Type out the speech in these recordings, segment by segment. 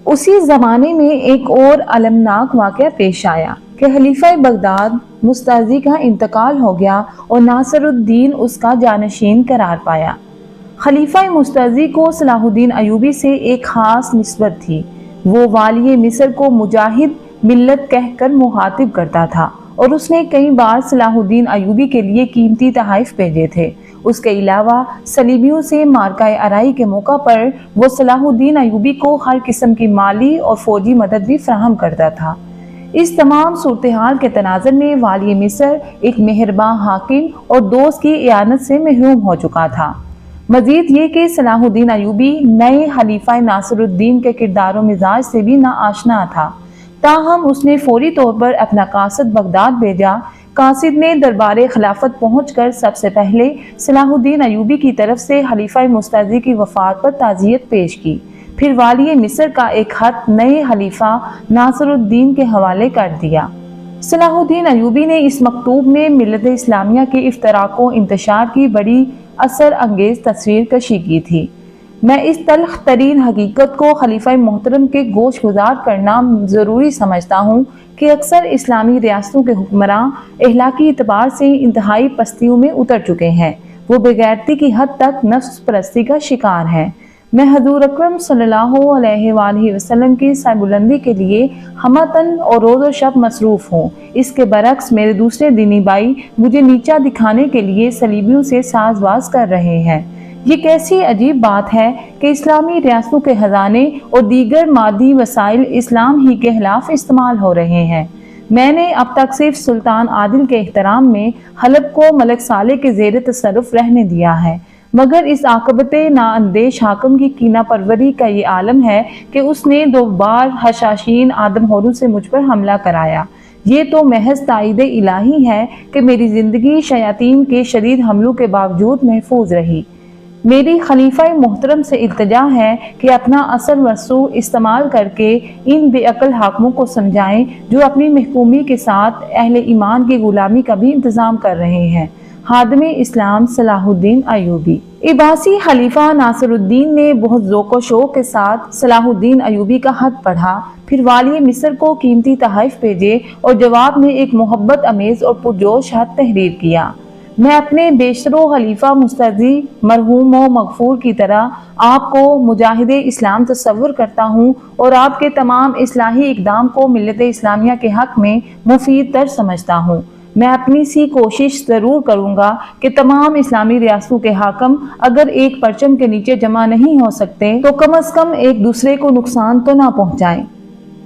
اسی زمانے میں ایک اور المناک واقعہ پیش آیا کہ خلیفہ بغداد مستعصی کا انتقال ہو گیا اور ناصر الدین اس کا جانشین قرار پایا۔ خلیفہ مستعصی کو صلاح الدین ایوبی سے ایک خاص نسبت تھی۔ وہ والی مصر کو مجاہد ملت کہہ کر مخاطب کرتا تھا اور اس نے کئی بار صلاح الدین ایوبی کے لیے قیمتی تحائف بھیجے تھے۔ اس کے علاوہ صلیبیوں سے معرکہ ارائی کے موقع پر وہ صلاح الدین ایوبی کو ہر قسم کی مالی اور فوجی مدد بھی فراہم کرتا تھا۔ اس تمام صورتحال کے تناظر میں والی مصر ایک مہرباں حاکم اور دوست کی اعانت سے محروم ہو چکا تھا۔ مزید یہ کہ صلاح الدین ایوبی نئے خلیفہ ناصر الدین کے کردار و مزاج سے بھی ناآشنا تھا، تاہم اس نے فوری طور پر اپنا قاصد بغداد بھیجا۔ قاصد نے دربار خلافت پہنچ کر سب سے پہلے صلاح الدین ایوبی کی طرف سے خلیفہ مستعصی کی وفات پر تعزیت پیش کی، پھر والی مصر کا ایک خط نئے خلیفہ ناصر الدین کے حوالے کر دیا۔ صلاح الدین ایوبی نے اس مکتوب میں ملت اسلامیہ کے افتراق و انتشار کی بڑی اثر انگیز تصویر کشی کی تھی۔ میں اس تلخ ترین حقیقت کو خلیفہ محترم کے گوش گزار کرنا ضروری سمجھتا ہوں کہ اکثر اسلامی ریاستوں کے حکمراں اخلاقی اعتبار سے انتہائی پستیوں میں اتر چکے ہیں۔ وہ بے غیرتی کی حد تک نفس پرستی کا شکار ہیں۔ میں حضور اکرم صلی اللہ علیہ وآلہ وسلم کی سر بلندی کے لیے ہمہ تن اور روز و شب مصروف ہوں۔ اس کے برعکس میرے دوسرے دینی بھائی مجھے نیچا دکھانے کے لیے صلیبیوں سے ساز باز کر رہے ہیں۔ یہ کیسی عجیب بات ہے کہ اسلامی ریاستوں کے خزانے اور دیگر مادی وسائل اسلام ہی کے خلاف استعمال ہو رہے ہیں۔ میں نے اب تک صرف سلطان عادل کے احترام میں حلب کو ملک صالح کے زیر تصرف رہنے دیا ہے، مگر اس عاقبت نااندیش حاکم کی کینہ پروری کا یہ عالم ہے کہ اس نے 2 بار حشاشین آدم ہورو سے مجھ پر حملہ کرایا۔ یہ تو محض تائید الہی ہے کہ میری زندگی شیاطین کے شدید حملوں کے باوجود محفوظ رہی۔ میری خلیفہ محترم سے التجا ہے کہ اپنا اثر ورسوخ استعمال کر کے ان بے عقل حاکموں کو سمجھائیں جو اپنی محکومی کے ساتھ اہل ایمان کی غلامی کا بھی انتظام کر رہے ہیں۔ خادم اسلام صلاح الدین ایوبی۔ عباسی خلیفہ ناصر الدین نے بہت ذوق و شوق کے ساتھ صلاح الدین ایوبی کا خط پڑھا، پھر والی مصر کو قیمتی تحائف بھیجے اور جواب میں ایک محبت امیز اور پرجوش خط تحریر کیا۔ میں اپنے بیشترو خلیفہ مستعصی مرحوم و مغفور کی طرح آپ کو مجاہد اسلام تصور کرتا ہوں اور آپ کے تمام اصلاحی اقدام کو ملت اسلامیہ کے حق میں مفید تر سمجھتا ہوں۔ میں اپنی سی کوشش ضرور کروں گا کہ تمام اسلامی ریاستوں کے حاکم اگر ایک پرچم کے نیچے جمع نہیں ہو سکتے تو کم از کم ایک دوسرے کو نقصان تو نہ پہنچائیں۔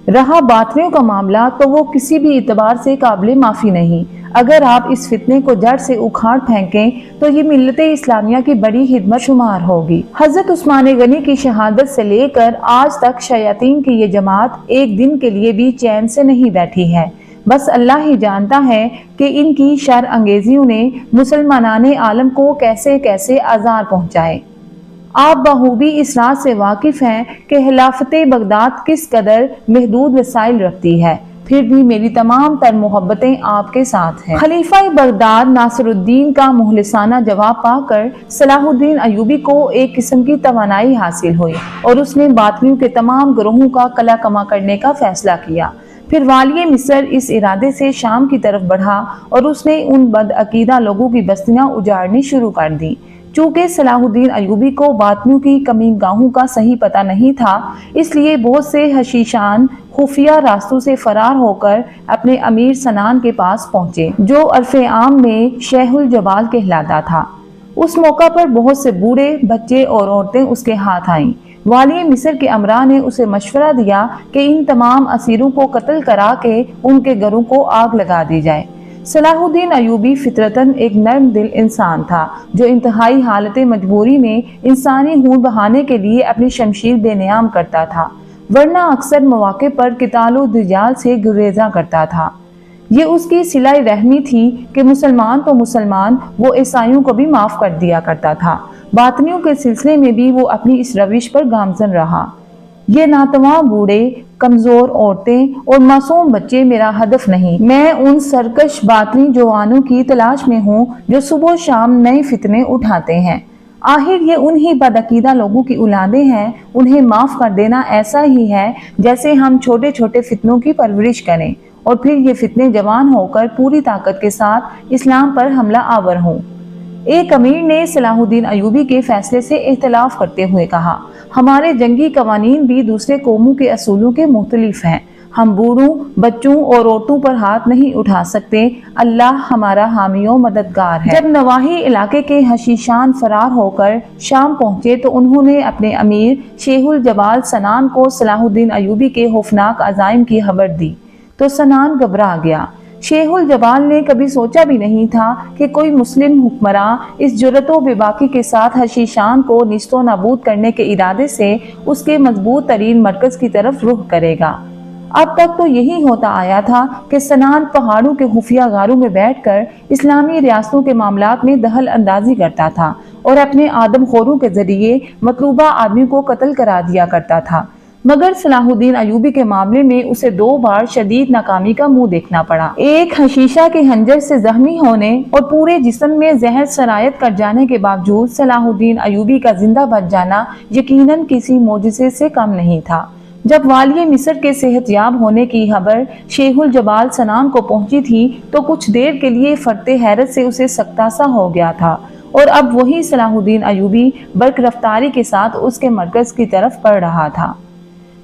رہا باطنیوں کا معاملہ تو وہ کسی بھی اعتبار سے قابل معافی نہیں۔ اگر آپ اس فتنے کو جڑ سے اکھاڑ پھینکیں تو یہ ملت اسلامیہ کی بڑی خدمت شمار ہوگی۔ حضرت عثمان غنی کی شہادت سے لے کر آج تک شیاطین کی یہ جماعت ایک دن کے لیے بھی چین سے نہیں بیٹھی ہے۔ بس اللہ ہی جانتا ہے کہ ان کی شر انگیزیوں نے مسلمانان عالم کو کیسے کیسے آزار پہنچائے۔ آپ بخوبی اس راز سے واقف ہیں کہ خلافت بغداد کس قدر محدود وسائل رکھتی ہے، پھر بھی میری تمام تر محبتیں آپ کے ساتھ ہیں۔ خلیفہ بغداد ناصر الدین کا مخلصانہ جواب پا کر صلاح الدین ایوبی کو ایک قسم کی توانائی حاصل ہوئی اور اس نے باطنیوں کے تمام گروہوں کا قلع کما کرنے کا فیصلہ کیا۔ پھر والی مصر اس ارادے سے شام کی طرف بڑھا اور اس نے ان بدعقیدہ لوگوں کی بستیاں اجاڑنی شروع کر دی۔ چونکہ صلاح الدین ایوبی کو باطنیوں کی کمی گاہوں کا صحیح پتہ نہیں تھا، اس لیے بہت سے حشیشان خفیہ راستوں سے فرار ہو کر اپنے امیر سنان کے پاس پہنچے، جو عرف عام میں شیخ الجبال کہلاتا تھا۔ اس موقع پر بہت سے بوڑھے، بچے اور عورتیں اس کے ہاتھ آئیں۔ والی مصر کے امراء نے اسے مشورہ دیا کہ ان تمام اسیروں کو قتل کرا کے ان کے گھروں کو آگ لگا دی جائے۔ صلاح الدین ایوبی فطرتاً ایک نرم دل انسان تھا جو انتہائی حالت مجبوری میں انسانی خون بہانے کے لیے اپنی شمشیر بے نیام کرتا تھا، ورنہ اکثر مواقع پر قتال و دجال سے گریزاں کرتا تھا۔ یہ اس کی صلہ رحمی تھی کہ مسلمان تو مسلمان، وہ عیسائیوں کو بھی معاف کر دیا کرتا تھا۔ باطنیوں کے سلسلے میں بھی وہ اپنی اس روش پر گامزن رہا۔ یہ ناتواں بوڑھے، کمزور عورتیں اور معصوم بچے میرا ہدف نہیں۔ میں ان سرکش باطنی جوانوں کی تلاش میں ہوں جو صبح و شام نئے فتنے اٹھاتے ہیں۔ آخر یہ انہی بدعقیدہ لوگوں کی اولادیں ہیں، انہیں معاف کر دینا ایسا ہی ہے جیسے ہم چھوٹے چھوٹے فتنوں کی پرورش کریں اور پھر یہ فتنے جوان ہو کر پوری طاقت کے ساتھ اسلام پر حملہ آور ہوں۔ ایک امیر نے صلاح الدین ایوبی کے فیصلے سے اختلاف کرتے ہوئے کہا، ہمارے جنگی قوانین بھی دوسرے قوموں کے اصولوں کے مختلف ہیں، ہم بوڑھوں، بچوں اور عورتوں پر ہاتھ نہیں اٹھا سکتے، اللہ ہمارا حامی و مددگار ہے۔ جب نواحی علاقے کے حشیشان فرار ہو کر شام پہنچے تو انہوں نے اپنے امیر شیخ الجبال سنان کو صلاح الدین ایوبی کے خوفناک عزائم کی خبر دی تو سنان گھبرا گیا۔ شیخ الجبال نے کبھی سوچا بھی نہیں تھا کہ کوئی مسلم حکمراں اس جرأت و بے باکی کے ساتھ حشیشان کو نیست و نابود کرنے کے ارادے سے اس کے مضبوط ترین مرکز کی طرف رخ کرے گا۔ اب تک تو یہی ہوتا آیا تھا کہ سنان پہاڑوں کے خفیہ غاروں میں بیٹھ کر اسلامی ریاستوں کے معاملات میں دخل اندازی کرتا تھا اور اپنے آدم خوروں کے ذریعے مطلوبہ آدمی کو قتل کرا دیا کرتا تھا، مگر صلاح الدین ایوبی کے معاملے میں اسے 2 بار شدید ناکامی کا منہ دیکھنا پڑا۔ ایک حشیشہ کے خنجر سے زخمی ہونے اور پورے جسم میں زہر سرایت کر جانے کے باوجود صلاح الدین ایوبی کا زندہ بچ جانا یقیناً کسی معجزے سے کم نہیں تھا۔ جب والی مصر کے صحت یاب ہونے کی خبر شیخ الجبال سنان کو پہنچی تھی تو کچھ دیر کے لیے فرط حیرت سے اسے سکتہ سا ہو گیا تھا، اور اب وہی صلاح الدین ایوبی برق رفتاری کے ساتھ اس کے مرکز کی طرف بڑھ رہا تھا۔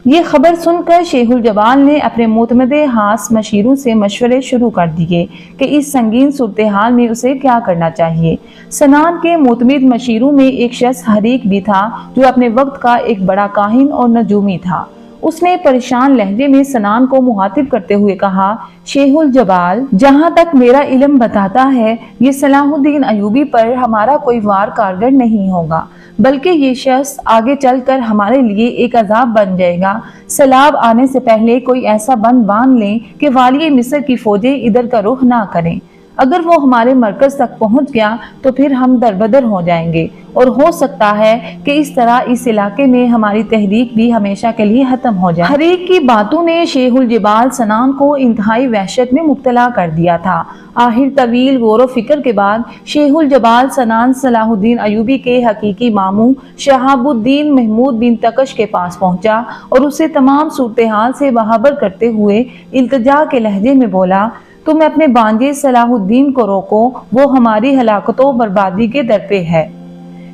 یہ خبر سن کر شیخ الجبال نے اپنے معتمد خاص مشیروں سے مشورے شروع کر دیے کہ اس سنگین صورتحال میں اسے کیا کرنا چاہیے۔ سنان کے معتمد مشیروں میں ایک شخص حریق بھی تھا جو اپنے وقت کا ایک بڑا کاہن اور نجومی تھا۔ اس نے پریشان لہجے میں سنان کو مخاطب کرتے ہوئے کہا، شیخ الجبال، جہاں تک میرا علم بتاتا ہے یہ صلاح الدین ایوبی پر ہمارا کوئی وار کارگر نہیں ہوگا، بلکہ یہ شخص آگے چل کر ہمارے لیے ایک عذاب بن جائے گا۔ سیلاب آنے سے پہلے کوئی ایسا بند باندھ لیں کہ والی مصر کی فوجیں ادھر کا رخ نہ کریں۔ اگر وہ ہمارے مرکز تک پہنچ گیا تو پھر ہم دربدر ہو جائیں گے، اور ہو سکتا ہے کہ اس طرح اس علاقے میں ہماری تحریک بھی ہمیشہ کے لیے ختم ہو جائے۔ حریق کی باتوں نے شیخ الجبال سنان کو انتہائی وحشت میں مبتلا کر دیا تھا۔ آخر طویل غور و فکر کے بعد شیخ الجبال سنان صلاح الدین ایوبی کے حقیقی ماموں شہاب الدین محمود بن تکش کے پاس پہنچا اور اسے تمام صورتحال سے باخبر کرتے ہوئے التجا کے لہجے میں بولا، تم اپنے بانجے صلاح الدین کو روکو، وہ ہماری ہلاکت و بربادی کے در پہ ہے۔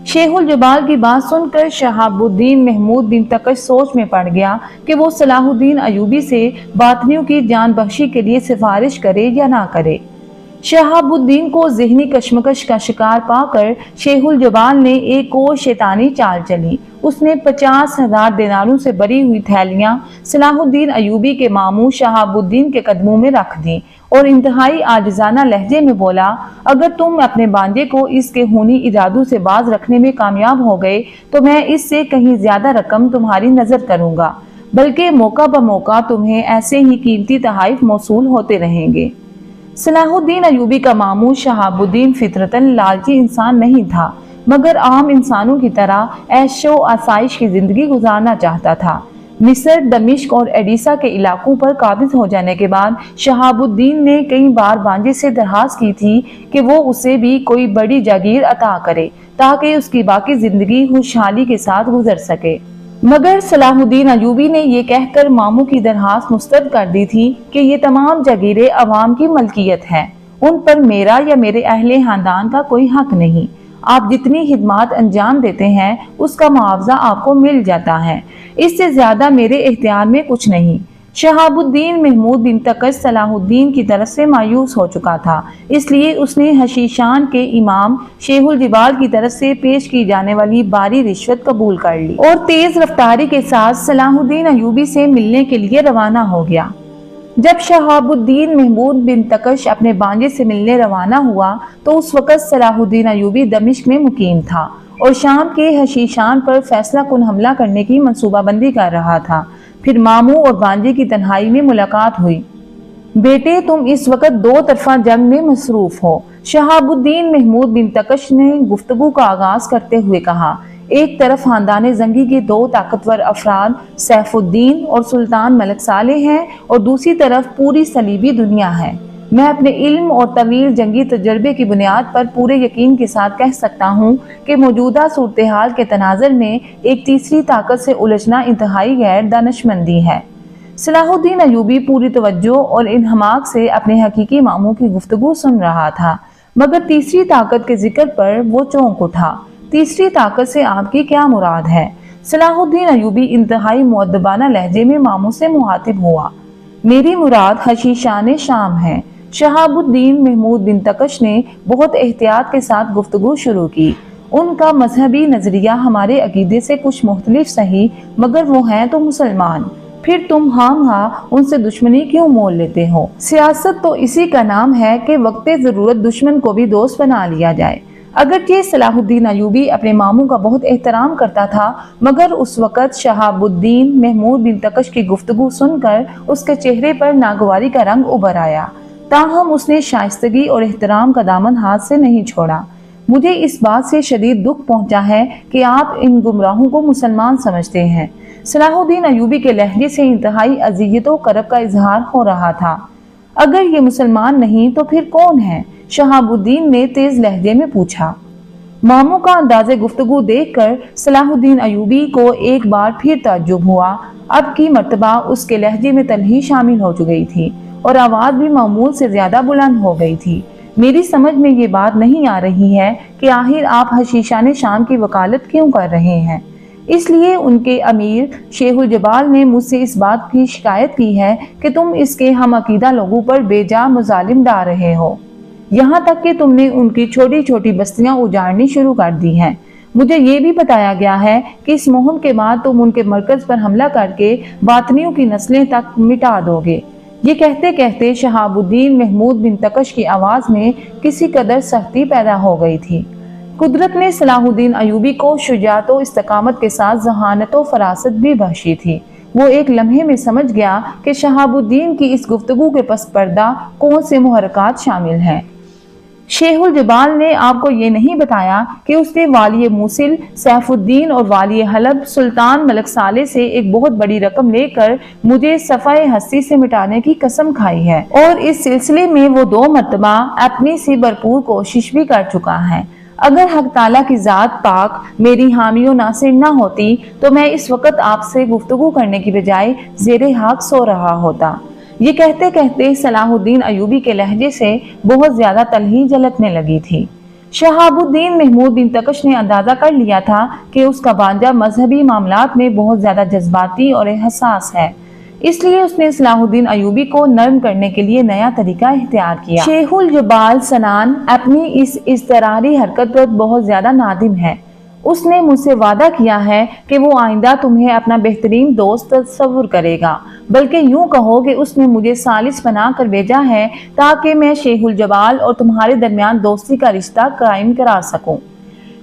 شیخ الجبال کی بات سن کر شہاب الدین محمود بن تکش سوچ میں پڑ گیا کہ وہ صلاح الدین ایوبی سے باطنیوں کی جان بخشی کے لیے سفارش کرے یا نہ کرے۔ شہاب الدین کو ذہنی کشمکش کا شکار پا کر شیخ الجبال نے ایک اور شیطانی چال چلی۔ اس نے 50,000 دیناروں سے بری ہوئی تھیلیاں صلاح الدین ایوبی کے ماموں شہاب الدین کے قدموں میں رکھ دیں اور انتہائی عاجزانہ لہجے میں بولا، اگر تم اپنے بانجے کو اس کے خونی ارادوں سے باز رکھنے میں کامیاب ہو گئے تو میں اس سے کہیں زیادہ رقم تمہاری نظر کروں گا، بلکہ موقع بموقع تمہیں ایسے ہی قیمتی تحائف موصول ہوتے رہیں گے۔ صلاح الدین ایوبی کا ماموں شہاب الدین فطرتاً لالچی انسان نہیں تھا، مگر عام انسانوں کی طرح عیش و آسائش کی زندگی گزارنا چاہتا تھا۔ مصر، دمشق اور ایڈیسا کے علاقوں پر قابض ہو جانے کے بعد شہاب الدین نے کئی بار بانجے سے درخواست کی تھی کہ وہ اسے بھی کوئی بڑی جاگیر عطا کرے تاکہ اس کی باقی زندگی خوشحالی کے ساتھ گزر سکے، مگر صلاح الدین ایوبی نے یہ کہہ کر ماموں کی درخواست مسترد کر دی تھی کہ یہ تمام جاگیریں عوام کی ملکیت ہیں، ان پر میرا یا میرے اہل خاندان کا کوئی حق نہیں، آپ جتنی خدمات انجام دیتے ہیں اس کا معاوضہ آپ کو مل جاتا ہے، اس سے زیادہ میرے اختیار میں کچھ نہیں۔ شہاب الدین محمود بن تکش صلاح الدین کی طرف سے مایوس ہو چکا تھا، اس لیے اس نے حشیشان کے امام شیخ الجبال کی طرف سے پیش کی جانے والی باری رشوت قبول کر لی اور تیز رفتاری کے ساتھ صلاح الدین ایوبی سے ملنے کے لیے روانہ ہو گیا۔ جب شہاب الدین محمود بن تکش اپنے بانجے سے ملنے روانہ ہوا تو اس وقت صلاح الدین ایوبی دمشق میں مقیم تھا اور شام کے حشیشان پر فیصلہ کن حملہ کرنے کی منصوبہ بندی کر رہا تھا۔ پھر ماموں اور بانجے کی تنہائی میں ملاقات ہوئی۔ بیٹے، تم اس وقت 2 طرفہ جنگ میں مصروف ہو، شہاب الدین محمود بن تکش نے گفتگو کا آغاز کرتے ہوئے کہا۔ ایک طرف خاندان زنگی کے 2 طاقتور افراد سیف الدین اور سلطان ملک صالح ہیں اور دوسری طرف پوری صلیبی دنیا ہے۔ میں اپنے علم اور طویل جنگی تجربے کی بنیاد پر پورے یقین کے ساتھ کہہ سکتا ہوں کہ موجودہ صورتحال کے تناظر میں ایک تیسری طاقت سے الجھنا انتہائی غیر دانشمندی ہے۔ صلاح الدین ایوبی پوری توجہ اور انہماک سے اپنے حقیقی ماموں کی گفتگو سن رہا تھا، مگر تیسری طاقت کے ذکر پر وہ چونک اٹھا۔ تیسری طاقت سے آپ کی کیا مراد ہے؟ صلاح الدین ایوبی انتہائی مؤدبانہ لہجے میں ماموں سے مخاطب ہوا۔ میری مراد حشیشان شام ہے۔ شہاب الدین محمود بن تکش نے بہت احتیاط کے ساتھ گفتگو شروع کی۔ ان کا مذہبی نظریہ ہمارے عقیدے سے کچھ مختلف صحیح، مگر وہ ہیں تو مسلمان، پھر تم ان سے دشمنی کیوں مول لیتے ہو؟ سیاست تو اسی کا نام ہے کہ وقت ضرورت دشمن کو بھی دوست بنا لیا جائے۔ اگرچہ صلاح الدین ایوبی اپنے ماموں کا بہت احترام کرتا تھا، مگر اس وقت شہاب الدین محمود بن تکش کی گفتگو سن کر اس کے چہرے پر ناگواری کا رنگ ابھر آیا۔ تاہم اس نے شائستگی اور احترام کا دامن ہاتھ سے نہیں چھوڑا۔ مجھے اس بات سے شدید دکھ پہنچا ہے کہ آپ ان گمراہوں کو مسلمان سمجھتے ہیں۔ صلاح الدین ایوبی کے لہجے سے انتہائی اذیت و کرب کا اظہار ہو رہا تھا۔ اگر یہ مسلمان نہیں تو پھر کون ہے؟ شہاب الدین نے تیز لہجے میں پوچھا۔ ماموں کا انداز گفتگو دیکھ کر صلاح الدین ایوبی کو ایک بار پھر تعجب ہوا۔ اب کی مرتبہ اس کے لہجے میں تلخی شامل ہو چکی تھی اور آواز بھی معمول سے زیادہ بلند ہو گئی تھی۔ میری سمجھ میں یہ بات نہیں آ رہی ہے کہ آخر آپ حشیشان شام کی وکالت کیوں کر رہے ہیں؟ اس لیے ان کے امیر شیخ الجبال نے مجھ سے اس بات کی شکایت کی ہے کہ تم اس کے ہم عقیدہ لوگوں پر بے جا مظالم ڈال رہے ہو، یہاں تک کہ تم نے ان کی چھوٹی چھوٹی بستیاں اجاڑنی شروع کر دی ہیں۔ مجھے یہ بھی بتایا گیا ہے کہ اس مہم کے بعد تم ان کے مرکز پر حملہ کر کے باطنیوں کی نسلیں تک مٹا دو گے۔ یہ کہتے کہتے شہاب الدین محمود بن تکش کی آواز میں کسی قدر سختی پیدا ہو گئی تھی۔ قدرت نے صلاح الدین ایوبی کو شجاعت و استقامت کے ساتھ ذہانت و فراست بھی بخشی تھی۔ وہ ایک لمحے میں سمجھ گیا کہ شہاب الدین کی اس گفتگو کے پس پردہ کون سے محرکات شامل ہیں۔ شیخ الجبال نے آپ کو یہ نہیں بتایا کہ اس نے والی موصل سیف الدین اور والی حلب سلطان ملک صالح سے ایک بہت بڑی رقم لے کر مجھے صفحہ ہستی سے مٹانے کی قسم کھائی ہے، اور اس سلسلے میں وہ 2 مرتبہ اپنی سی بھرپور کوشش بھی کر چکا ہے۔ اگر حق تعالیٰ کی ذات پاک میری حامی و ناصر نہ ہوتی تو میں اس وقت آپ سے گفتگو کرنے کی بجائے زیر حق سو رہا ہوتا۔ یہ کہتے کہتے صلاح الدین ایوبی کے لہجے سے بہت زیادہ تلخی جھلکنے لگی تھی۔ شہاب الدین محمود بن تکش نے اندازہ کر لیا تھا کہ اس کا بانجا مذہبی معاملات میں بہت زیادہ جذباتی اور حساس ہے، اس لیے اس نے صلاح الدین ایوبی کو نرم کرنے کے لیے نیا طریقہ اختیار کیا۔ شیخ الجبال سنان اپنی اس اضطراری حرکت پر بہت زیادہ نادم ہے۔ اس نے مجھ سے وعدہ کیا ہے کہ وہ آئندہ تمہیں اپنا بہترین دوست تصور کرے گا، بلکہ یوں کہو کہ اس نے مجھے ثالث بنا کر بھیجا ہے تاکہ میں شیخ الجبال اور تمہارے درمیان دوستی کا رشتہ قائم کرا سکوں۔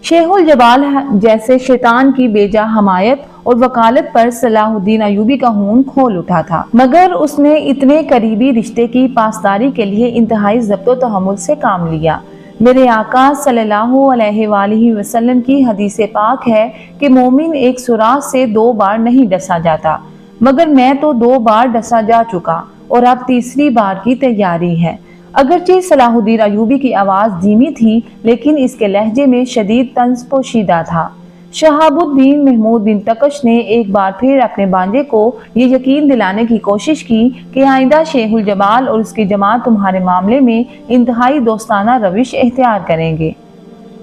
شیخ الجبال جیسے شیطان کی بیجا حمایت اور وکالت پر صلاح الدین ایوبی کا خون کھول اٹھا تھا، مگر اس نے اتنے قریبی رشتے کی پاسداری کے لیے انتہائی ضبط و تحمل سے کام لیا۔ میرے آقا صلی اللہ علیہ وآلہ وسلم کی حدیث پاک ہے کہ مومن ایک سوراخ سے 2 بار نہیں ڈسا جاتا، مگر میں تو 2 بار ڈسا جا چکا اور اب تیسری بار کی تیاری ہے۔ اگرچہ صلاح الدین ایوبی کی آواز دھیمی تھی، لیکن اس کے لہجے میں شدید طنز پوشیدہ تھا۔ شہاب الدین محمود بن تکش نے ایک بار پھر اپنے بانجے کو یہ یقین دلانے کی کوشش کی کہ آئندہ شیخ الجبال اور اس کی جماعت تمہارے معاملے میں انتہائی دوستانہ روش اختیار کریں گے۔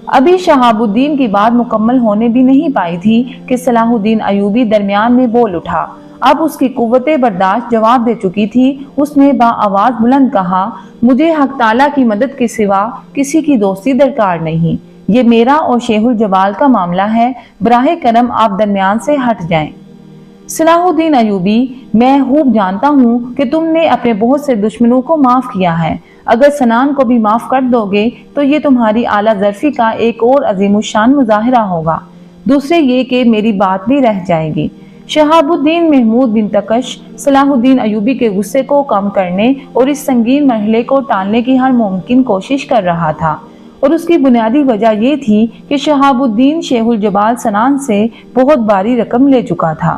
ابھی شہاب الدین کی بات مکمل ہونے بھی نہیں پائی تھی کہ صلاح الدین ایوبی درمیان میں بول اٹھا۔ اب اس کی قوت برداشت جواب دے چکی تھی۔ اس نے با آواز بلند کہا، مجھے حق تعالیٰ کی مدد کے سوا کسی کی دوستی درکار نہیں۔ یہ میرا اور شیخ الجبال کا معاملہ ہے، براہ کرم آپ درمیان سے ہٹ جائیں۔ صلاح الدین ایوبی، میں خوب جانتا ہوں کہ تم نے اپنے بہت سے دشمنوں کو معاف کیا ہے۔ اگر سنان کو بھی معاف کر دو گے تو یہ تمہاری اعلیٰ ظرفی کا ایک اور عظیم الشان مظاہرہ ہوگا۔ دوسرے یہ کہ میری بات بھی رہ جائے گی۔ شہاب الدین محمود بن تکش صلاح الدین ایوبی کے غصے کو کم کرنے اور اس سنگین مرحلے کو ٹالنے کی ہر ممکن کوشش کر رہا تھا، اور اس کی بنیادی وجہ یہ تھی کہ شہاب الدین شیخ الجبال سنان سے بہت باری رقم لے چکا تھا۔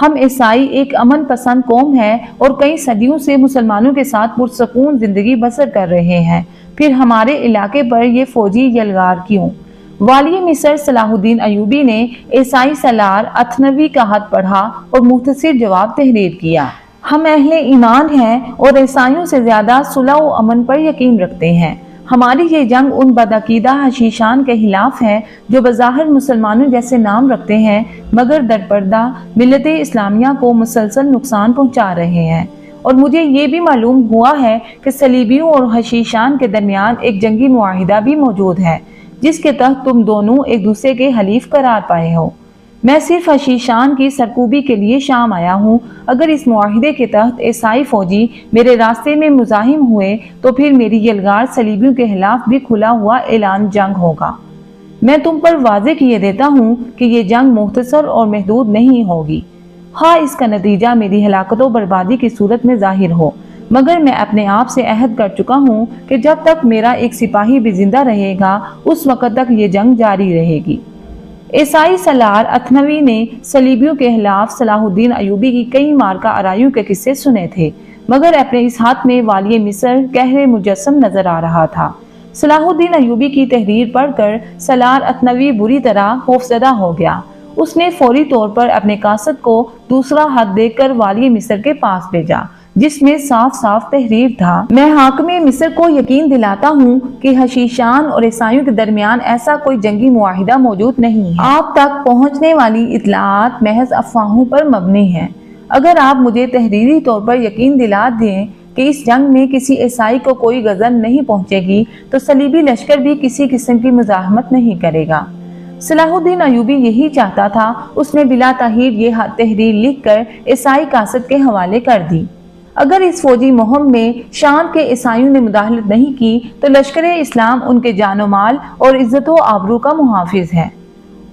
ہم عیسائی ایک امن پسند قوم ہے اور کئی صدیوں سے مسلمانوں کے ساتھ پرسکون زندگی بسر کر رہے ہیں، پھر ہمارے علاقے پر یہ فوجی یلغار کیوں؟ والی مصر صلاح الدین ایوبی نے عیسائی سالار اتھنوی کا خط پڑھا اور مختصر جواب تحریر کیا۔ ہم اہل ایمان ہیں اور عیسائیوں سے زیادہ صلح و امن پر یقین رکھتے ہیں۔ ہماری یہ جنگ ان بدعقیدہ حشیشان کے خلاف ہے جو بظاہر مسلمانوں جیسے نام رکھتے ہیں مگر در پردہ ملت اسلامیہ کو مسلسل نقصان پہنچا رہے ہیں، اور مجھے یہ بھی معلوم ہوا ہے کہ صلیبیوں اور حشیشان کے درمیان ایک جنگی معاہدہ بھی موجود ہے جس کے تحت تم دونوں ایک دوسرے کے حلیف قرار پائے ہو۔ میں صرف حشیشان کی سرکوبی کے لیے شام آیا ہوں۔ اگر اس معاہدے کے تحت عیسائی فوجی میرے راستے میں مزاحم ہوئے تو پھر میری یلغار صلیبیوں کے خلاف بھی کھلا ہوا اعلان جنگ ہوگا۔ میں تم پر واضح کیے دیتا ہوں کہ یہ جنگ مختصر اور محدود نہیں ہوگی، ہاں اس کا نتیجہ میری ہلاکت و بربادی کی صورت میں ظاہر ہو، مگر میں اپنے آپ سے عہد کر چکا ہوں کہ جب تک میرا ایک سپاہی بھی زندہ رہے گا اس وقت تک یہ جنگ جاری رہے گی۔ عیسائی سالار اتھنوی نے صلیبیوں کے خلاف صلاح الدین ایوبی کی کئی مارکہ آرائیوں کے قصے سنے تھے، مگر اپنے اس ہاتھ میں والی مصر قہر مجسم نظر آ رہا تھا۔ صلاح الدین ایوبی کی تحریر پڑھ کر سالار اتھنوی بری طرح خوفزدہ ہو گیا۔ اس نے فوری طور پر اپنے قاصد کو دوسرا خط دے کر والی مصر کے پاس بھیجا جس میں صاف صاف تحریر تھا: میں حاکم مصر کو یقین دلاتا ہوں کہ حشیشان اور عیسائیوں کے درمیان ایسا کوئی جنگی معاہدہ موجود نہیں ہے۔ آپ تک پہنچنے والی اطلاعات محض افواہوں پر مبنی ہیں۔ اگر آپ مجھے تحریری طور پر یقین دلا دیں کہ اس جنگ میں کسی عیسائی کو کوئی غضب نہیں پہنچے گی تو صلیبی لشکر بھی کسی قسم کی مزاحمت نہیں کرے گا۔ صلاح الدین ایوبی یہی چاہتا تھا۔ اس نے بلا تاخیر یہ تحریر لکھ کر عیسائی قاصد کے حوالے کر دی: اگر اس فوجی مہم میں شام کے عیسائیوں نے مداخلت نہیں کی تو لشکر اسلام ان کے جان و مال اور عزت و آبرو کا محافظ ہے،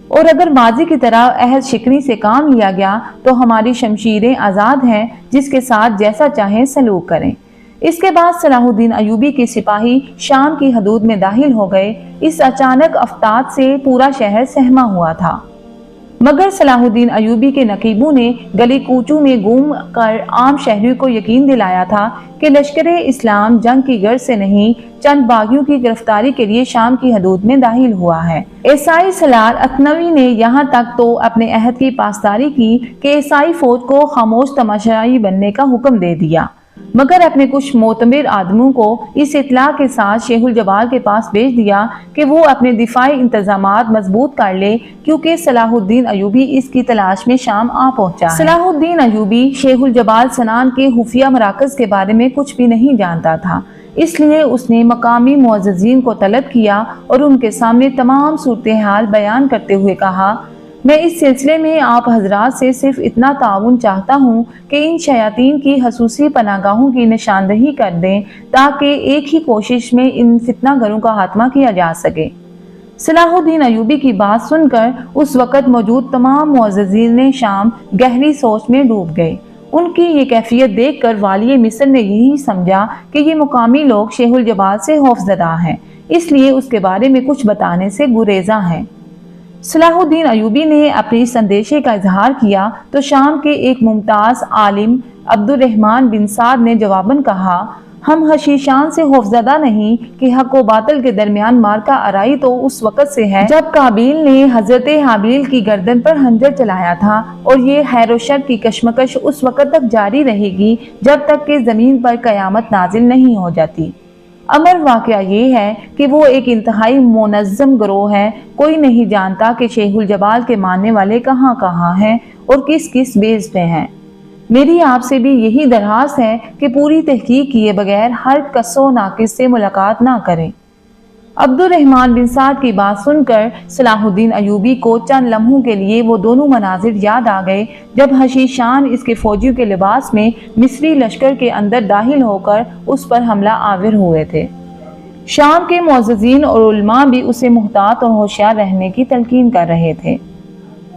اور اگر ماضی کی طرح عہد شکنی سے کام لیا گیا تو ہماری شمشیریں آزاد ہیں، جس کے ساتھ جیسا چاہیں سلوک کریں۔ اس کے بعد صلاح الدین ایوبی کے سپاہی شام کی حدود میں داخل ہو گئے۔ اس اچانک افتاد سے پورا شہر سہما ہوا تھا، مگر صلاح الدین ایوبی کے نقیبوں نے گلی کوچوں میں گھوم کر عام شہریوں کو یقین دلایا تھا کہ لشکر اسلام جنگ کی غرض سے نہیں چند باغیوں کی گرفتاری کے لیے شام کی حدود میں داخل ہوا ہے۔ عیسائی سالار اتھنوی نے یہاں تک تو اپنے عہد کی پاسداری کی کہ عیسائی فوج کو خاموش تماشائی بننے کا حکم دے دیا، مگر اپنے کچھ معتبر آدموں کو اس اطلاع کے ساتھ شیخ الجبال کے پاس بھیج دیا کہ وہ اپنے دفاعی انتظامات مضبوط کر لے، کیونکہ صلاح الدین ایوبی اس کی تلاش میں شام آ پہنچا ہے۔ صلاح الدین ایوبی شیخ الجبال سنان کے خفیہ مراکز کے بارے میں کچھ بھی نہیں جانتا تھا، اس لیے اس نے مقامی معززین کو طلب کیا اور ان کے سامنے تمام صورتحال بیان کرتے ہوئے کہا: میں اس سلسلے میں آپ حضرات سے صرف اتنا تعاون چاہتا ہوں کہ ان شیاطین کی خصوصی پناہ گاہوں کی نشاندہی کر دیں تاکہ ایک ہی کوشش میں ان فتنہ گروں کا خاتمہ کیا جا سکے۔ صلاح الدین ایوبی کی بات سن کر اس وقت موجود تمام معززین شام گہری سوچ میں ڈوب گئے۔ ان کی یہ کیفیت دیکھ کر والی مصر نے یہی سمجھا کہ یہ مقامی لوگ شیخ الجبال سے خوفزدہ ہیں، اس لیے اس کے بارے میں کچھ بتانے سے گریزاں ہیں۔ صلاح الدین ایوبی نے اپنے اس اندیشے کا اظہار کیا تو شام کے ایک ممتاز عالم عبد الرحمن بن سعد نے جواباً کہا: ہم حشیشان سے خوفزدہ نہیں کہ حق و باطل کے درمیان مارکہ آرائی تو اس وقت سے ہے جب قابیل نے حضرت حابیل کی گردن پر خنجر چلایا تھا، اور یہ خیر و شر کی کشمکش اس وقت تک جاری رہے گی جب تک کہ زمین پر قیامت نازل نہیں ہو جاتی۔ امر واقعہ یہ ہے کہ وہ ایک انتہائی منظم گروہ ہے۔ کوئی نہیں جانتا کہ شیخ الجبال کے ماننے والے کہاں کہاں ہیں اور کس کس بیس پہ ہیں۔ میری آپ سے بھی یہی درخواست ہے کہ پوری تحقیق کیے بغیر ہر کس و ناقص سے ملاقات نہ کریں۔ عبد الرحمن بن سعد کی بات سن کر صلاح الدین ایوبی کو چند لمحوں کے لیے وہ دونوں مناظر یاد آ گئے جب حشیشان اس کے فوجیوں کے لباس میں مصری لشکر کے اندر داخل ہو کر اس پر حملہ آور ہوئے تھے۔ شام کے معززین اور علماء بھی اسے محتاط اور ہوشیار رہنے کی تلقین کر رہے تھے۔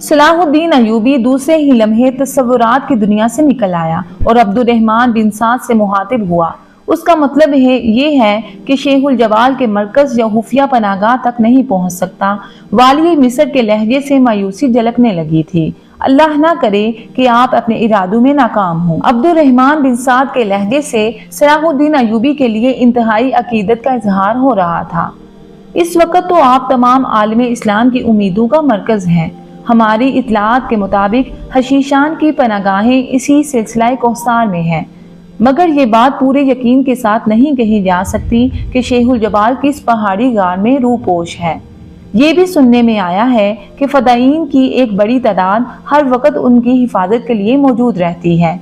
صلاح الدین ایوبی دوسرے ہی لمحے تصورات کی دنیا سے نکل آیا اور عبد الرحمن بن سعد سے مخاطب ہوا۔ اس کا مطلب یہ ہے کہ شیخ الجبال کے مرکز یا خفیہ پناہ گاہ تک نہیں پہنچ سکتا۔ والی مصر کے لہجے سے مایوسی جھلکنے لگی تھی۔ اللہ نہ کرے کہ آپ اپنے ارادوں میں ناکام ہوں۔ عبد الرحمن بن سعد کے لہجے سے صلاح الدین ایوبی کے لیے انتہائی عقیدت کا اظہار ہو رہا تھا۔ اس وقت تو آپ تمام عالم اسلام کی امیدوں کا مرکز ہیں۔ ہماری اطلاعات کے مطابق حشیشان کی پناہگاہیں اسی سلسلہ کوثر میں ہیں، مگر یہ بات پورے یقین کے ساتھ نہیں کہی جا سکتی کہ شیخ الجبال کس پہاڑی غار میں روپوش ہے۔ یہ بھی سننے میں آیا ہے کہ فدائین کی ایک بڑی تعداد ہر وقت ان کی حفاظت کے لیے موجود رہتی ہے۔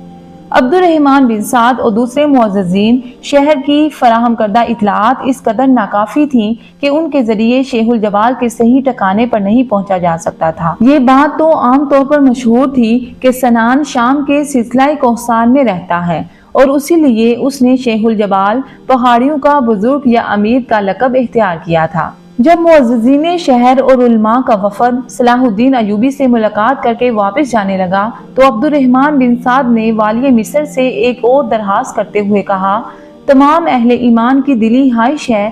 عبد الرحمن بن سعد اور دوسرے معززین شہر کی فراہم کردہ اطلاعات اس قدر ناکافی تھیں کہ ان کے ذریعے شیخ الجبال کے صحیح ٹھکانے پر نہیں پہنچا جا سکتا تھا۔ یہ بات تو عام طور پر مشہور تھی کہ سنان شام کے سلسلہ کوثر میں رہتا ہے اور اسی لیے اس نے شیخ الجبال پہاڑیوں کا بزرگ یا امیر کا لقب اختیار کیا تھا۔ جب معززین شہر اور علماء کا وفد صلاح الدین ایوبی سے ملاقات کر کے واپس جانے لگا تو عبد الرحمن بن سعد نے والی مصر سے ایک اور درخواست کرتے ہوئے کہا، تمام اہل ایمان کی دلی خواہش ہے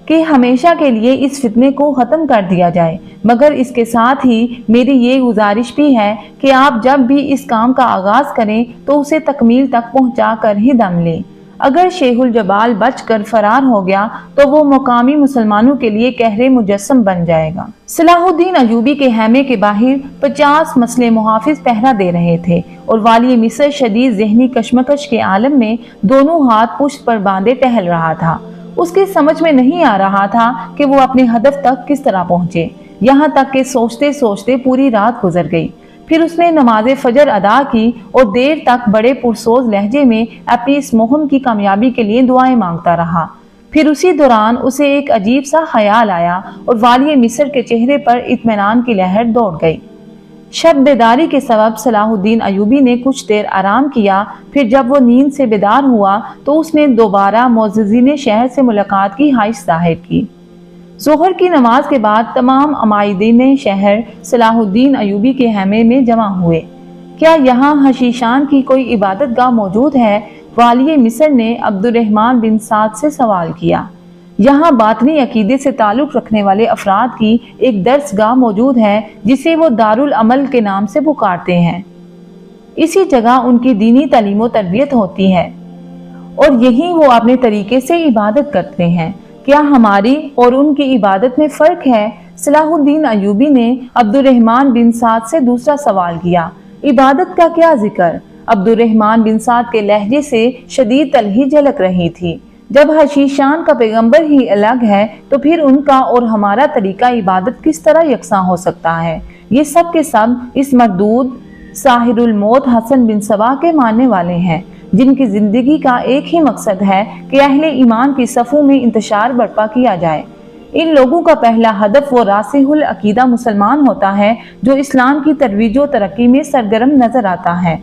کہ ہمیشہ کے لیے اس فتنے کو ختم کر دیا جائے، مگر اس کے ساتھ ہی میری یہ گزارش بھی ہے کہ آپ جب بھی اس کام کا آغاز کریں تو اسے تکمیل تک پہنچا کر ہی دم لیں۔ اگر شیخ الجبال بچ کر فرار ہو گیا تو وہ مقامی مسلمانوں کے لیے قہر مجسم بن جائے گا۔ صلاح الدین ایوبی کے خیمے کے باہر 50 مسلح محافظ پہرا دے رہے تھے اور والی مصر شدید ذہنی کشمکش کے عالم میں دونوں ہاتھ پشت پر باندھے ٹہل رہا تھا۔ اس کی سمجھ میں نہیں آ رہا تھا کہ وہ اپنے ہدف تک کس طرح پہنچے، یہاں تک کہ سوچتے سوچتے پوری رات گزر گئی۔ پھر اس نے نماز فجر ادا کی اور دیر تک بڑے پرسوز لہجے میں اپنی اس مہم کی کامیابی کے لیے دعائیں مانگتا رہا۔ پھر اسی دوران اسے ایک عجیب سا خیال آیا اور والی مصر کے چہرے پر اطمینان کی لہر دوڑ گئی۔ شب بیداری کے سبب صلاح الدین ایوبی نے کچھ دیر آرام کیا، پھر جب وہ نیند سے بیدار ہوا تو اس نے دوبارہ معززین شہر سے ملاقات کی خواہش ظاہر کی۔ ظہر کی نماز کے بعد تمام عمائدین شہر صلاح الدین ایوبی کے خیمے میں جمع ہوئے۔ کیا یہاں حشیشان کی کوئی عبادت گاہ موجود ہے؟ والی مصر نے عبد الرحمن بن سعد سے سوال کیا۔ یہاں باطنی عقیدے سے تعلق رکھنے والے افراد کی ایک درس گاہ موجود ہے جسے وہ دارالعمل کے نام سے پکارتے ہیں۔ اسی جگہ ان کی دینی تعلیم و تربیت ہوتی ہے اور یہیں وہ اپنے طریقے سے عبادت کرتے ہیں۔ کیا ہماری اور ان کی عبادت میں فرق ہے؟ صلاح الدین ایوبی نے عبد الرحمن بن سعد سے دوسرا سوال کیا۔ عبادت کا کیا ذکر؟ عبد الرحمن بن سعد کے لہجے سے شدید تلخی جھلک رہی تھی۔ جب حشیشان کا پیغمبر ہی الگ ہے تو پھر ان کا اور ہمارا طریقہ عبادت کس طرح یکساں ہو سکتا ہے؟ یہ سب کے سب اس مردود ساحر الموت حسن بن صبا کے ماننے والے ہیں، جن کی زندگی کا ایک ہی مقصد ہے کہ اہل ایمان کی صفوں میں انتشار برپا کیا جائے۔ ان لوگوں کا پہلا ہدف وہ راسخ العقیدہ مسلمان ہوتا ہے جو اسلام کی ترویج و ترقی میں سرگرم نظر آتا ہے۔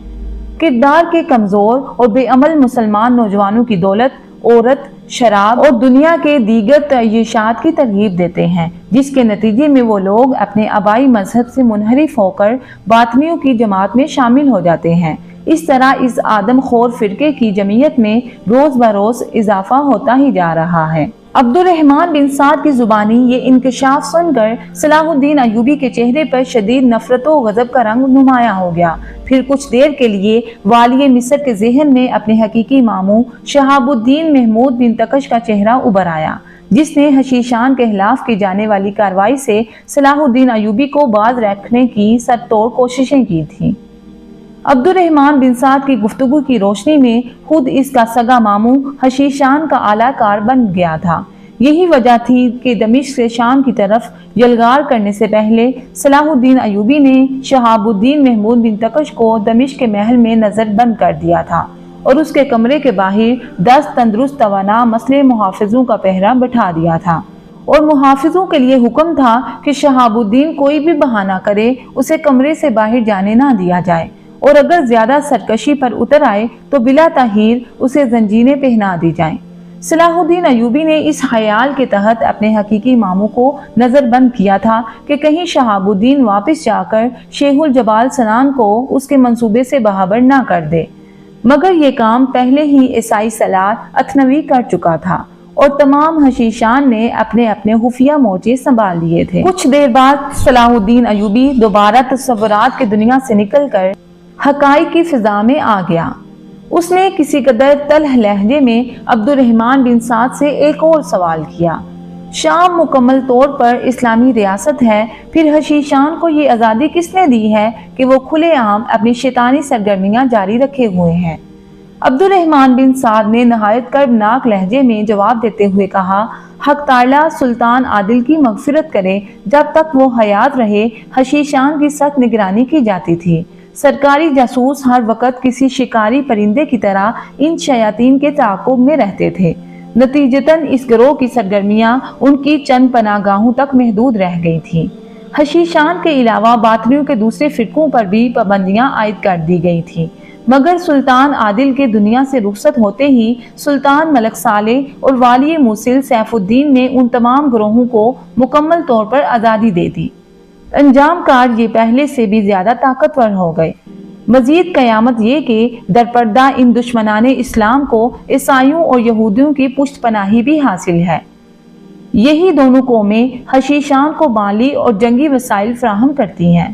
کردار کے کمزور اور بے عمل مسلمان نوجوانوں کی دولت، عورت، شراب اور دنیا کے دیگر تعیشات کی ترغیب دیتے ہیں، جس کے نتیجے میں وہ لوگ اپنے آبائی مذہب سے منحرف ہو کر باطنیوں کی جماعت میں شامل ہو جاتے ہیں۔ اس طرح اس آدم خور فرقے کی جمعیت میں روز بروز اضافہ ہوتا ہی جا رہا ہے۔ عبد الرحمن بن سعد کی زبانی یہ انکشاف سن کر صلاح الدین ایوبی کے چہرے پر شدید نفرت و غضب کا رنگ نمایاں ہو گیا۔ پھر کچھ دیر کے لیے والی مصر کے ذہن میں اپنے حقیقی ماموں شہاب الدین محمود بن تکش کا چہرہ ابھر آیا، جس نے حشیشان کے خلاف کی جانے والی کارروائی سے صلاح الدین ایوبی کو باز رکھنے کی سر توڑ کوششیں کی تھیں۔ عبد الرحمن بن سعد کی گفتگو کی روشنی میں خود اس کا سگا ماموں حشیشان کا اعلیٰ کار بن گیا تھا۔ یہی وجہ تھی کہ دمشق سے شام کی طرف یلغار کرنے سے پہلے صلاح الدین ایوبی نے شہاب الدین محمود بن تکش کو دمشق کے محل میں نظر بند کر دیا تھا اور اس کے کمرے کے باہر 10 تندرست توانا مسلح محافظوں کا پہرا بٹھا دیا تھا، اور محافظوں کے لیے حکم تھا کہ شہاب الدین کوئی بھی بہانہ کرے اسے کمرے سے باہر جانے نہ دیا جائے، اور اگر زیادہ سرکشی پر اتر آئے تو بلا تاخیر اسے زنجیریں پہنا دی جائیں۔ صلاح الدین ایوبی نے اس خیال کے تحت اپنے حقیقی ماموں کو نظر بند کیا تھا کہ کہیں شہاب الدین واپس جا کر شیخ الجبال سنان کو اس کے منصوبے سے باخبر نہ کر دے، مگر یہ کام پہلے ہی عیسائی سالار اتھنوی کر چکا تھا۔ اور تمام حشیشان نے اپنے اپنے خفیہ مورچے سنبھال لیے تھے۔ کچھ دیر بعد صلاح الدین ایوبی دوبارہ تصورات کی دنیا سے نکل کر حقائق کی فضا میں آ گیا۔ اس نے کسی قدر تلخ لہجے میں عبد الرحمن بن سعد سے ایک اور سوال کیا۔ شام مکمل طور پر اسلامی ریاست ہے، پھر حشیشان کو یہ آزادی کس نے دی ہے کہ وہ کھلے عام اپنی شیطانی سرگرمیاں جاری رکھے ہوئے ہیں؟ عبد الرحمن بن سعد نے نہایت کربناک لہجے میں جواب دیتے ہوئے کہا، حق تعالیٰ سلطان عادل کی مغفرت کرے، جب تک وہ حیات رہے حشیشان کی سخت نگرانی کی جاتی تھی۔ سرکاری جاسوس ہر وقت کسی شکاری پرندے کی طرح ان شیاطین کے تعاقب میں رہتے تھے۔ نتیجتاً اس گروہ کی سرگرمیاں ان کی چند پناہ گاہوں تک محدود رہ گئی تھیں۔ حشیشان کے علاوہ باطنیوں کے دوسرے فرقوں پر بھی پابندیاں عائد کر دی گئی تھیں، مگر سلطان عادل کے دنیا سے رخصت ہوتے ہی سلطان ملک صالح اور والی موصل سیف الدین نے ان تمام گروہوں کو مکمل طور پر آزادی دے دی۔ انجام کار یہ پہلے سے بھی زیادہ طاقتور ہو گئے۔ مزید قیامت یہ کہ درپردہ ان دشمنان اسلام کو عیسائیوں اور یہودیوں کی پشت پناہی بھی حاصل ہے۔ یہی دونوں قومیں حشیشان کو مالی اور جنگی وسائل فراہم کرتی ہیں۔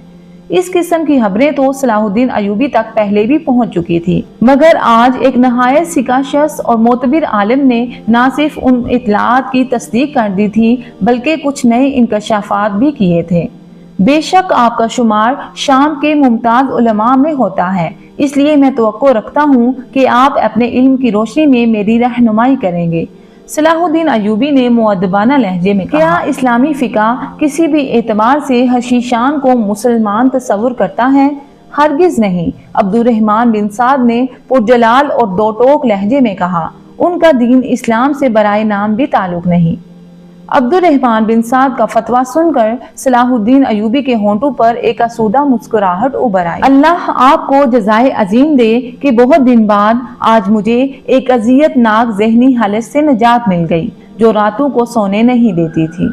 اس قسم کی خبریں تو صلاح الدین ایوبی تک پہلے بھی پہنچ چکی تھی، مگر آج ایک نہایت سکہ شخص اور معتبر عالم نے نہ صرف ان اطلاعات کی تصدیق کر دی تھی بلکہ کچھ نئے انکشافات بھی کیے تھے۔ بے شک آپ کا شمار شام کے ممتاز علماء میں ہوتا ہے، اس لیے میں توقع رکھتا ہوں کہ آپ اپنے علم کی روشنی میں میری رہنمائی کریں گے۔ صلاح الدین ایوبی نے مؤدبانہ لہجے میں کہا، کیا اسلامی فقہ کسی بھی اعتبار سے حشیشان کو مسلمان تصور کرتا ہے؟ ہرگز نہیں۔ عبد الرحمن بن سعد نے پرجلال اور دو ٹوک لہجے میں کہا، ان کا دین اسلام سے برائے نام بھی تعلق نہیں۔ عبد الرحمن بن سعد کا فتویٰ سن کر صلاح الدین ایوبی کے ہونٹوں پر ایک آسودہ مسکراہٹ ابھر آئی۔ اللہ آپ کو جزائے عظیم دے کہ بہت دن بعد آج مجھے ایک اذیت ناک ذہنی حالت سے نجات مل گئی جو راتوں کو سونے نہیں دیتی تھی۔